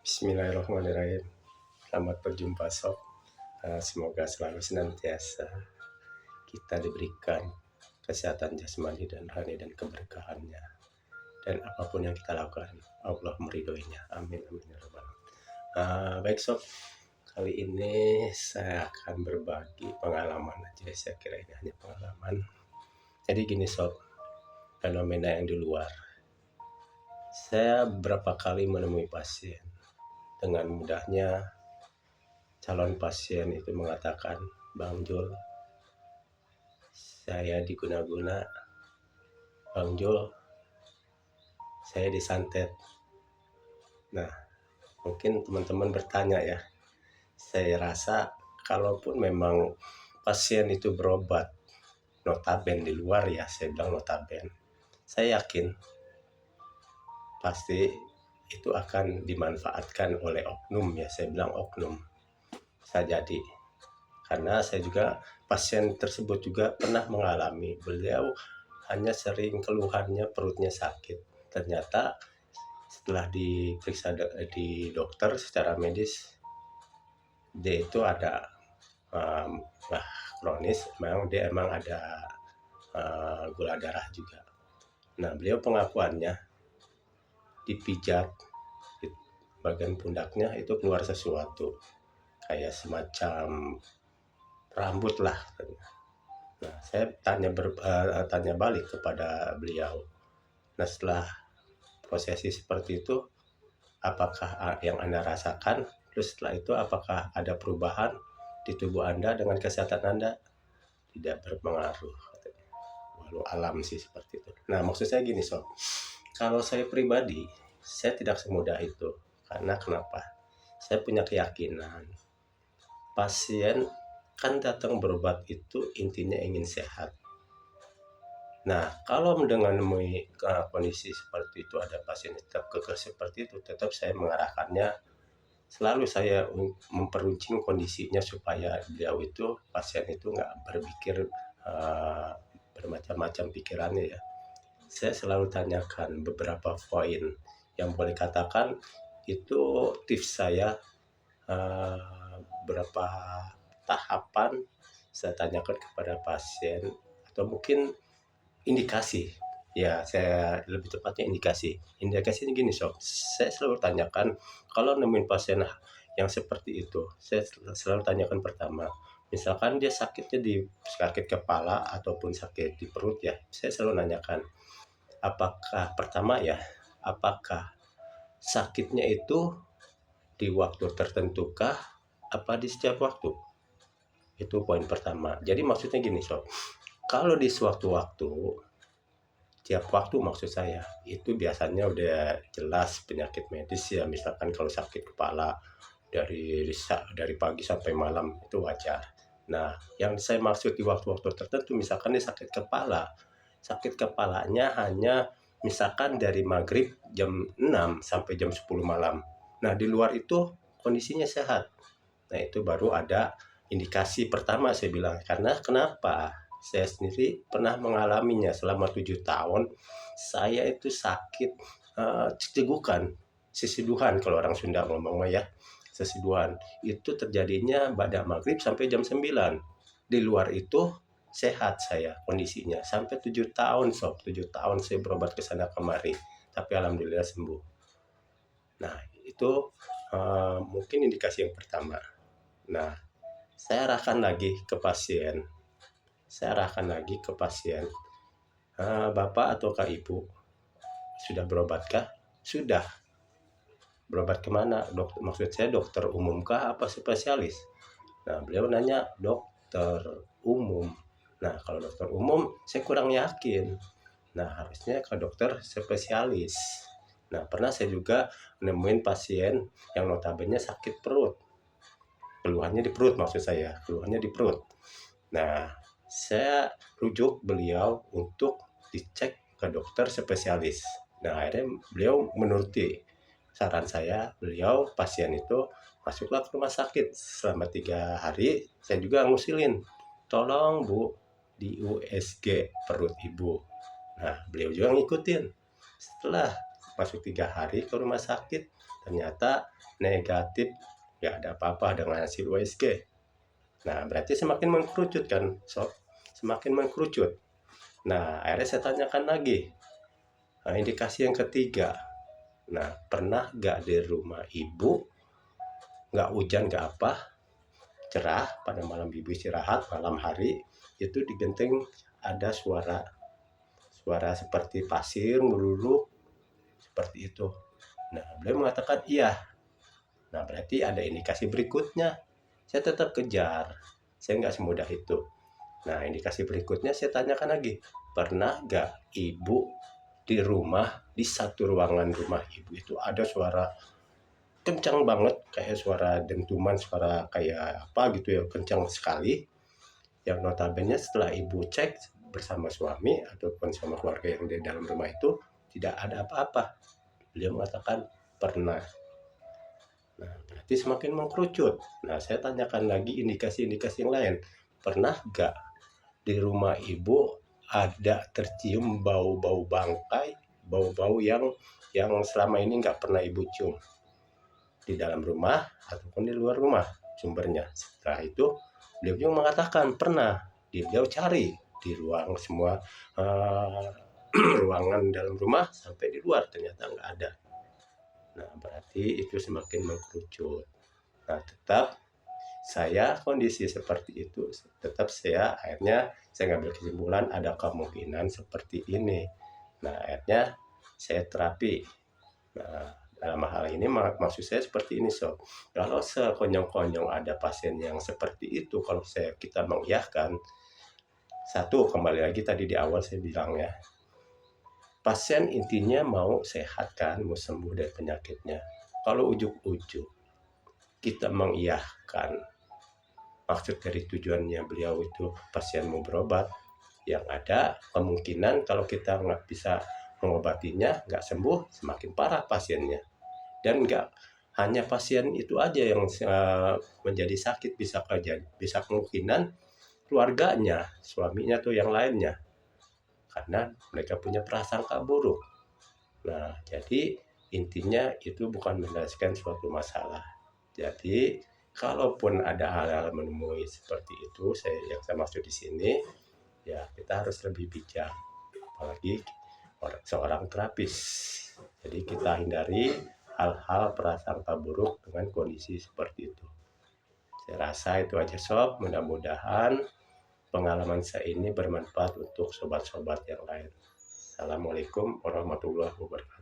Bismillahirrahmanirrahim. Selamat berjumpa sob. Semoga selalu senantiasa kita diberikan kesehatan jasmani dan rohani dan keberkahannya. Dan apapun yang kita lakukan, Allah meridhoinya. Amin amin ya rabbal alamin. Baik sob, kali ini saya akan berbagi pengalaman aja. Saya kira ini hanya pengalaman. Jadi gini sob, fenomena yang di luar. Saya berapa kali menemui pasien. Dengan mudahnya calon pasien itu mengatakan, "Bang Jul, saya diguna-guna. Bang Jul, saya disantet." Nah, mungkin teman-teman bertanya ya. Saya rasa kalaupun memang pasien itu berobat, notaben di luar ya, saya bilang notaben. Saya yakin pasti itu akan dimanfaatkan oleh oknum ya, saya bilang oknum. Bisa jadi. Karena saya juga pasien tersebut juga pernah mengalami, beliau hanya sering keluhannya perutnya sakit. Ternyata setelah diperiksa di dokter secara medis, dia itu ada kronis, memang dia emang ada gula darah juga. Nah, beliau pengakuannya dipijat di bagian pundaknya itu keluar sesuatu kayak semacam rambut lah. Nah, saya tanya balik kepada beliau. Nah, setelah prosesi seperti itu, apakah yang Anda rasakan? Terus setelah itu apakah ada perubahan di tubuh Anda dengan kesehatan Anda? Tidak berpengaruh. Walau alam sih seperti itu. Nah, maksud saya gini sob, kalau saya pribadi, saya tidak semudah itu. Karena kenapa? Saya punya keyakinan pasien kan datang berobat itu intinya ingin sehat. Nah, kalau menemui kondisi seperti itu, ada pasien tetap kekeh seperti itu, tetap saya mengarahkannya, selalu saya memperuncing kondisinya supaya beliau itu, pasien itu nggak berpikir bermacam-macam pikirannya ya. Saya selalu tanyakan beberapa poin yang boleh katakan itu tips saya, berapa tahapan saya tanyakan kepada pasien, atau mungkin indikasi ya, saya lebih tepatnya indikasinya gini sob. Saya selalu tanyakan kalau nemuin pasien yang seperti itu, saya selalu tanyakan pertama, misalkan dia sakitnya di sakit kepala ataupun sakit di perut ya, saya selalu nanyakan apakah pertama ya, apakah sakitnya itu di waktu tertentukah apa di setiap waktu. Itu poin pertama. Jadi maksudnya gini sob, kalau di sewaktu-waktu, tiap waktu maksud saya, itu biasanya udah jelas penyakit medis ya. Misalkan kalau sakit kepala dari pagi sampai malam itu wajar. Nah, yang saya maksud di waktu-waktu tertentu, misalkan dia sakit kepala, sakit kepalanya hanya misalkan dari maghrib jam 6 sampai jam 10 malam. Nah, di luar itu kondisinya sehat. Nah, itu baru ada indikasi pertama saya bilang. Karena kenapa? Saya sendiri pernah mengalaminya selama 7 tahun. Saya itu sakit cegukan, sesiduhan kalau orang Sunda ngomong ya. Sesiduhan itu terjadinya pada maghrib sampai jam 9. Di luar itu sehat saya kondisinya sampai 7 tahun sob. 7 tahun saya berobat ke sana kemari, tapi alhamdulillah sembuh. Nah, itu mungkin indikasi yang pertama. Nah, saya arahkan lagi ke pasien. Bapak ataukah ibu sudah berobatkah? Sudah. Berobat kemana? Maksud saya dokter umum kah apa spesialis? Nah, beliau nanya dokter umum. Nah, kalau dokter umum saya kurang yakin. Nah, harusnya ke dokter spesialis. Nah, pernah saya juga nemuin pasien yang notabene sakit perut. Keluhannya di perut maksud saya, keluhannya di perut. Nah, saya rujuk beliau untuk dicek ke dokter spesialis. Nah, akhirnya beliau menuruti saran saya, beliau pasien itu masuklah ke rumah sakit selama 3 hari. Saya juga ngusilin, tolong bu di USG perut ibu. Nah, beliau juga ngikutin. Setelah masuk 3 hari ke rumah sakit, ternyata negatif, nggak ada apa-apa dengan hasil USG. Nah, berarti semakin mengkerucut kan, sob, semakin mengkerucut. Nah, akhirnya saya tanyakan lagi. Nah, indikasi yang ketiga, nah, pernah nggak di rumah ibu, nggak hujan, nggak apa, cerah pada malam ibu istirahat, malam hari itu di genteng ada suara seperti pasir melulu seperti itu. Nah, beliau mengatakan iya. Nah, berarti ada indikasi berikutnya. Saya tetap kejar, saya nggak semudah itu. Nah, indikasi berikutnya saya tanyakan lagi, pernah nggak ibu di rumah, di satu ruangan rumah ibu itu ada suara kencang banget, kayak suara dentuman, suara kayak apa gitu ya, kencang sekali, yang notabene setelah ibu cek bersama suami ataupun sama keluarga yang di dalam rumah itu tidak ada apa-apa. Beliau mengatakan pernah. Nah, berarti semakin mengkerucut. Nah, saya tanyakan lagi indikasi-indikasi yang lain. Pernah nggak di rumah ibu ada tercium bau-bau bangkai, bau-bau yang selama ini nggak pernah ibu cium di dalam rumah ataupun di luar rumah sumbernya? Setelah itu beliau mengatakan pernah. Beliau cari di ruang semua ruangan dalam rumah sampai di luar, ternyata nggak ada. Nah, berarti itu semakin mengkerucut. Nah, tetap saya kondisi seperti itu, tetap saya akhirnya saya ngambil kesimpulan ada kemungkinan seperti ini. Nah, akhirnya saya terapi. Nah, dalam hal ini maksud saya seperti ini, sob. Kalau sekonyong-konyong ada pasien yang seperti itu, kalau kita mengiyahkan, satu, kembali lagi tadi di awal saya bilang ya, pasien intinya mau sehat kan, mau sembuh dari penyakitnya. Kalau ujuk-ujuk kita mengiyahkan, maksud dari tujuannya beliau itu pasien mau berobat, yang ada kemungkinan kalau kita nggak bisa mengobatinya, nggak sembuh, semakin parah pasiennya. Dan nggak hanya pasien itu aja yang menjadi sakit, bisa kemungkinan keluarganya, suaminya atau yang lainnya, karena mereka punya prasangka buruk. Nah, jadi intinya itu bukan menyelesaikan suatu masalah. Jadi kalaupun ada hal-hal menemui seperti itu, yang saya maksud di sini, ya kita harus lebih bijak, apalagi seorang terapis. Jadi kita hindari hal-hal prasangka buruk dengan kondisi seperti itu. Saya rasa itu aja, sob. Mudah-mudahan pengalaman saya ini bermanfaat untuk sobat-sobat yang lain. Assalamualaikum warahmatullahi wabarakatuh.